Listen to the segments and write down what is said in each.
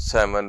7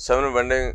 7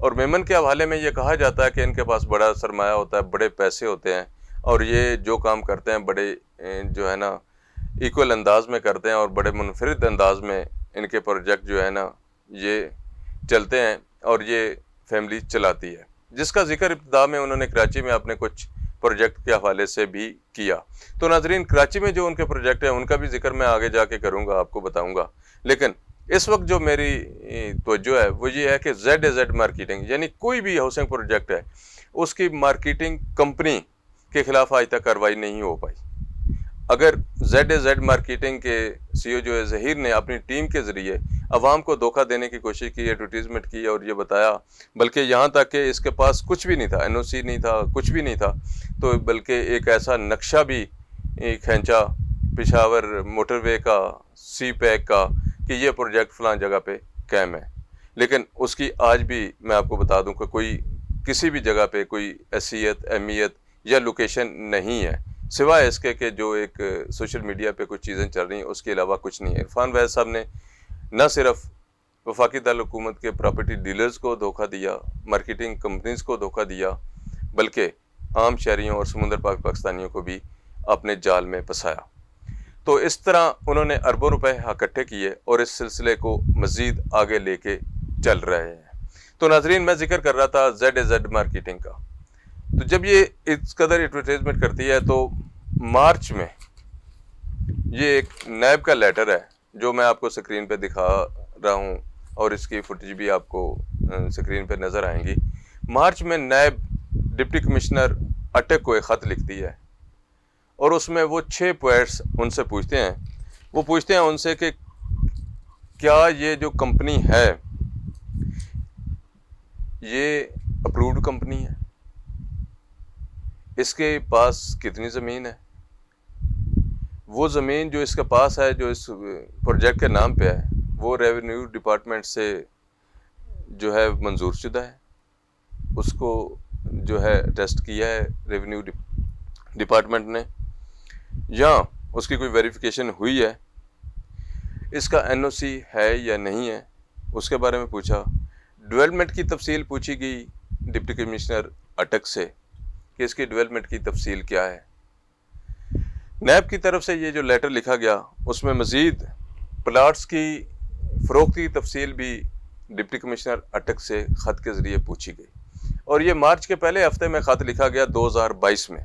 اور میمن کے حوالے میں یہ کہا جاتا ہے کہ ان کے پاس بڑا سرمایہ ہوتا ہے، بڑے پیسے ہوتے ہیں، اور یہ جو کام کرتے ہیں بڑے جو ہے نا ایکول انداز میں کرتے ہیں، اور بڑے منفرد انداز میں ان کے پروجیکٹ جو ہے نا یہ چلتے ہیں، اور یہ فیملی چلاتی ہے، جس کا ذکر ابتدا میں انہوں نے کراچی میں اپنے کچھ پروجیکٹ کے حوالے سے بھی کیا۔ تو ناظرین، کراچی میں جو ان کے پروجیکٹ ہیں ان کا بھی ذکر میں آگے جا کے کروں گا، آپ کو بتاؤں گا، لیکن اس وقت جو میری توجہ ہے وہ یہ ہے کہ ZAZ مارکیٹنگ، یعنی کوئی بھی ہاؤسنگ پروجیکٹ ہے اس کی مارکیٹنگ کمپنی کے خلاف آج تک کارروائی نہیں ہو پائی۔ اگر ZAZ مارکیٹنگ کے CEO جو ہے ظہیر نے اپنی ٹیم کے ذریعے عوام کو دھوکہ دینے کی کوشش کی، ایڈورٹیزمنٹ کی اور یہ بتایا، بلکہ یہاں تک کہ اس کے پاس کچھ بھی نہیں تھا، NOC نہیں تھا، کچھ بھی نہیں تھا، تو بلکہ ایک ایسا نقشہ بھی کھینچا پشاور موٹر وے کا، سی پیک کا، کہ یہ پروجیکٹ فلاں جگہ پہ قائم ہے، لیکن اس کی آج بھی میں آپ کو بتا دوں کہ کوئی کسی بھی جگہ پہ کوئی حیثیت، اہمیت یا لوکیشن نہیں ہے، سوائے اس کے کہ جو ایک سوشل میڈیا پہ کچھ چیزیں چل رہی ہیں، اس کے علاوہ کچھ نہیں ہے۔ عرفان ویز صاحب نے نہ صرف وفاقی دارالحکومت کے پراپرٹی ڈیلرز کو دھوکہ دیا، مارکیٹنگ کمپنیز کو دھوکہ دیا، بلکہ عام شہریوں اور سمندر پاک پاکستانیوں کو بھی اپنے جال میں پھنسایا۔ تو اس طرح انہوں نے اربوں روپے اکٹھے کیے اور اس سلسلے کو مزید آگے لے کے چل رہے ہیں۔ تو ناظرین، میں ذکر کر رہا تھا ZAZ مارکیٹنگ کا۔ تو جب یہ اس قدر ایڈورٹائزمنٹ کرتی ہے تو مارچ میں یہ ایک نیب کا لیٹر ہے جو میں آپ کو سکرین پہ دکھا رہا ہوں، اور اس کی فوٹیج بھی آپ کو سکرین پہ نظر آئیں گی۔ مارچ میں نیب ڈپٹی کمشنر اٹک کو ایک خط لکھتی ہے، اور اس میں وہ 6 پوائنٹس ان سے پوچھتے ہیں۔ وہ پوچھتے ہیں ان سے کہ کیا یہ جو کمپنی ہے یہ اپرووڈ کمپنی ہے، اس کے پاس کتنی زمین ہے، وہ زمین جو اس کے پاس ہے جو اس پروجیکٹ کے نام پہ ہے وہ ریونیو ڈپارٹمنٹ سے جو ہے منظور شدہ ہے، اس کو جو ہے ٹیسٹ کیا ہے ریونیو ڈپارٹمنٹ نے، یا اس کی کوئی ویریفیکیشن ہوئی ہے، اس کا NOC ہے یا نہیں ہے، اس کے بارے میں پوچھا۔ ڈیولپمنٹ کی تفصیل پوچھی گئی ڈپٹی کمشنر اٹک سے کہ اس کی ڈیولپمنٹ کی تفصیل کیا ہے۔ نیب کی طرف سے یہ جو لیٹر لکھا گیا اس میں مزید پلاٹس کی فروخت کی تفصیل بھی ڈپٹی کمشنر اٹک سے خط کے ذریعے پوچھی گئی، اور یہ مارچ کے پہلے ہفتے میں خط لکھا گیا 2022 میں،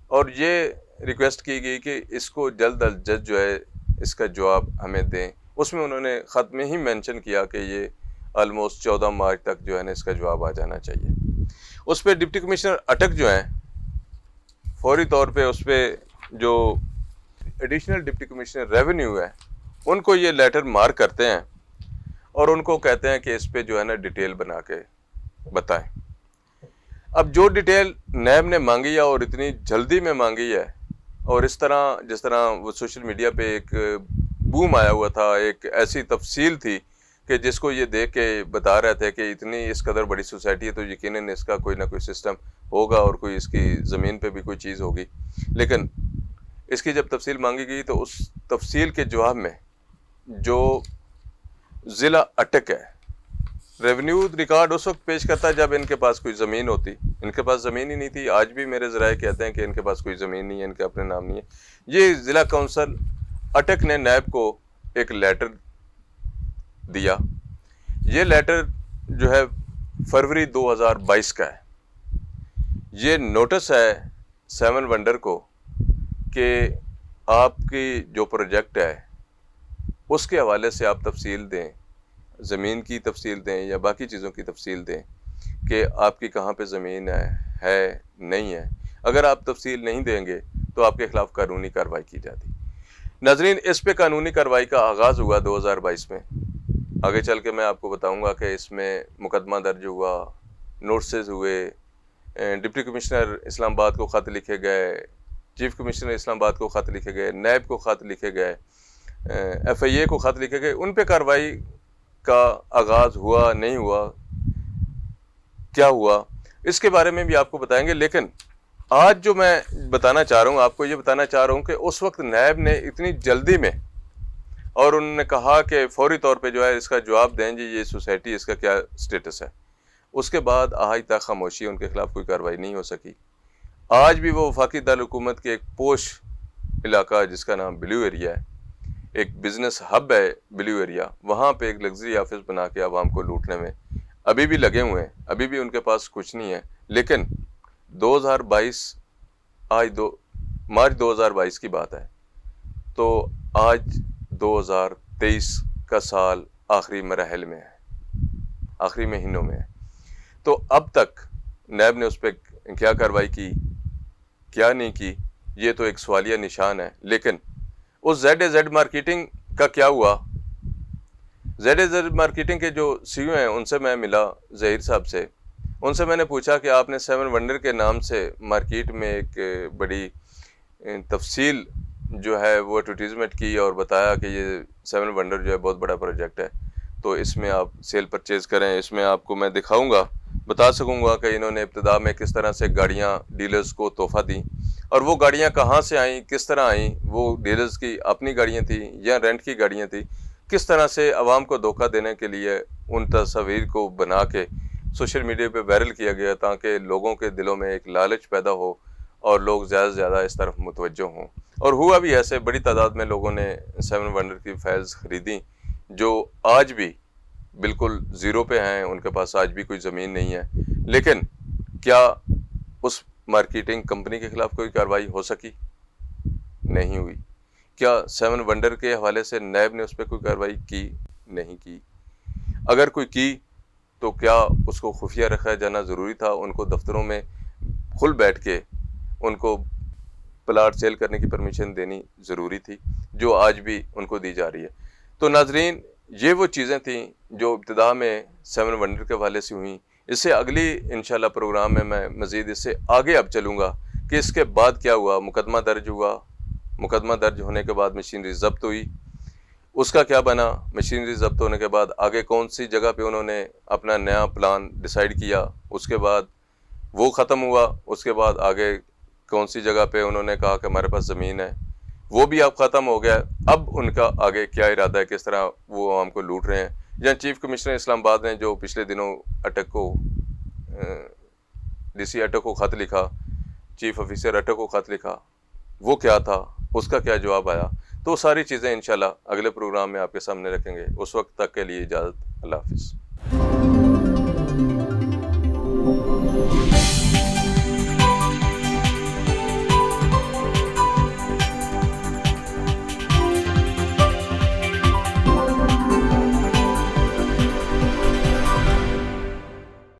اور یہ ریکویسٹ کی گئی کہ اس کو جلد از جلد جو ہے اس کا جواب ہمیں دیں۔ اس میں انہوں نے خط میں ہی مینشن کیا کہ یہ آلموسٹ 14 مارچ تک جو ہے نا اس کا جواب آ جانا چاہیے۔ اس پہ ڈپٹی کمشنر اٹک جو ہیں فوری طور پہ اس پہ جو ایڈیشنل ڈپٹی کمشنر ریونیو ہے ان کو یہ لیٹر مار کرتے ہیں، اور ان کو کہتے ہیں کہ اس پہ جو ہے نا ڈیٹیل بنا کے بتائیں۔ اب جو ڈیٹیل نیب نے مانگی ہے اور اتنی جلدی میں مانگی ہے، اور اس طرح جس طرح وہ سوشل میڈیا پہ ایک بوم آیا ہوا تھا، ایک ایسی تفصیل تھی کہ جس کو یہ دیکھ کے بتا رہے تھے کہ اتنی اس قدر بڑی سوسائٹی ہے تو یقیناً اس کا کوئی نہ کوئی سسٹم ہوگا اور کوئی اس کی زمین پہ بھی کوئی چیز ہوگی، لیکن اس کی جب تفصیل مانگی گئی تو اس تفصیل کے جواب میں جو ضلع اٹک ہے ریونیو ریکارڈ اس وقت پیش کرتا ہے جب ان کے پاس کوئی زمین ہوتی، ان کے پاس زمین ہی نہیں تھی۔ آج بھی میرے ذرائع کہتے ہیں کہ ان کے پاس کوئی زمین نہیں ہے، ان کے اپنے نام نہیں ہے۔ یہ ضلع کونسل اٹک نے نیب کو ایک لیٹر دیا، یہ لیٹر جو ہے فروری 2022 کا ہے۔ یہ نوٹس ہے 7 ونڈر کو کہ آپ کی جو پروجیکٹ ہے اس کے حوالے سے آپ تفصیل دیں، زمین کی تفصیل دیں یا باقی چیزوں کی تفصیل دیں کہ آپ کی کہاں پہ زمین ہے نہیں ہے۔ اگر آپ تفصیل نہیں دیں گے تو آپ کے خلاف قانونی کارروائی کی جاتی۔ ناظرین، اس پہ قانونی کارروائی کا آغاز ہوا 2022 میں۔ آگے چل کے میں آپ کو بتاؤں گا کہ اس میں مقدمہ درج ہوا، نوٹسز ہوئے، ڈپٹی کمشنر اسلام آباد کو خط لکھے گئے، چیف کمشنر اسلام آباد کو خط لکھے گئے، نیب کو خط لکھے گئے، FIA کو خط لکھے گئے۔ ان پہ کارروائی کا آغاز ہوا نہیں ہوا، کیا ہوا، اس کے بارے میں بھی آپ کو بتائیں گے۔ لیکن آج جو میں بتانا چاہ رہا ہوں آپ کو، یہ بتانا چاہ رہا ہوں کہ اس وقت نیب نے اتنی جلدی میں، اور انہوں نے کہا کہ فوری طور پہ جو ہے اس کا جواب دیں جی یہ سوسائٹی اس کا کیا سٹیٹس ہے۔ اس کے بعد آج تک خاموشی، ان کے خلاف کوئی کارروائی نہیں ہو سکی۔ آج بھی وہ وفاقی دارالحکومت کے ایک پوش علاقہ جس کا نام بلیو ایریا ہے، ایک بزنس ہب ہے بلیو ایریا، وہاں پہ ایک لگژری آفس بنا کے عوام کو لوٹنے میں ابھی بھی لگے ہوئے ہیں، ابھی بھی ان کے پاس کچھ نہیں ہے۔ لیکن 2022 مارچ 2022 کی بات ہے، تو آج 2023 کا سال آخری مراحل میں ہے، آخری مہینوں میں ہے۔ تو اب تک نیب نے اس پہ کیا کارروائی کی، کیا نہیں کی، یہ تو ایک سوالیہ نشان ہے۔ لیکن اس ZAZ مارکیٹنگ کا کیا ہوا؟ ZAZ مارکیٹنگ کے جو CEO ہیں ان سے میں ملا، ظہیر صاحب سے، ان سے میں نے پوچھا کہ آپ نے 7 ونڈر کے نام سے مارکیٹ میں ایک بڑی تفصیل جو ہے وہ ایڈورٹیزمنٹ کی اور بتایا کہ یہ 7 ونڈر جو ہے بہت بڑا پروجیکٹ ہے، تو اس میں آپ سیل پرچیز کریں۔ اس میں آپ کو میں دکھاؤں گا، بتا سکوں گا کہ انہوں نے ابتدا میں کس طرح سے گاڑیاں ڈیلرز کو تحفہ دیں، اور وہ گاڑیاں کہاں سے آئیں، کس طرح آئیں، وہ ڈیلرز کی اپنی گاڑیاں تھیں یا رینٹ کی گاڑیاں تھیں، کس طرح سے عوام کو دھوکہ دینے کے لیے ان تصاویر کو بنا کے سوشل میڈیا پہ وائرل کیا گیا، تاکہ لوگوں کے دلوں میں ایک لالچ پیدا ہو اور لوگ زیادہ سے زیادہ اس طرف متوجہ ہوں۔ اور ہوا بھی ایسے، بڑی تعداد میں لوگوں نے 7 ونڈر کی فائلز خریدیں، جو آج بھی بالکل زیرو پہ ہیں، ان کے پاس آج بھی کوئی زمین نہیں ہے۔ لیکن کیا اس مارکیٹنگ کمپنی کے خلاف کوئی کارروائی ہو سکی؟ نہیں ہوئی۔ کیا 7 ونڈر کے حوالے سے نیب نے اس پہ کوئی کارروائی کی؟ نہیں کی۔ اگر کوئی کی تو کیا اس کو خفیہ رکھا جانا ضروری تھا؟ ان کو دفتروں میں کھل بیٹھ کے ان کو پلاٹ سیل کرنے کی پرمیشن دینی ضروری تھی، جو آج بھی ان کو دی جا رہی ہے۔ تو ناظرین، یہ وہ چیزیں تھیں جو ابتدا میں 7 ونڈر کے حوالے سے ہوئیں۔ اس سے اگلی انشاءاللہ پروگرام میں مزید اس سے آگے اب چلوں گا کہ اس کے بعد کیا ہوا۔ مقدمہ درج ہوا، مقدمہ درج ہونے کے بعد مشینری ضبط ہوئی، اس کا کیا بنا؟ مشینری ضبط ہونے کے بعد آگے کون سی جگہ پہ انہوں نے اپنا نیا پلان ڈیسائیڈ کیا، اس کے بعد وہ ختم ہوا، اس کے بعد آگے کون سی جگہ پہ انہوں نے کہا کہ ہمارے پاس زمین ہے، وہ بھی اب ختم ہو گیا۔ اب ان کا آگے کیا ارادہ ہے، کس طرح وہ عوام کو لوٹ رہے ہیں۔ یا چیف کمشنر اسلام آباد نے جو پچھلے دنوں اٹک کو DC اٹک کو خط لکھا، چیف آفیسر اٹک کو خط لکھا، وہ کیا تھا، اس کا کیا جواب آیا؟ تو ساری چیزیں انشاءاللہ اگلے پروگرام میں آپ کے سامنے رکھیں گے۔ اس وقت تک کے لیے اجازت، اللہ حافظ۔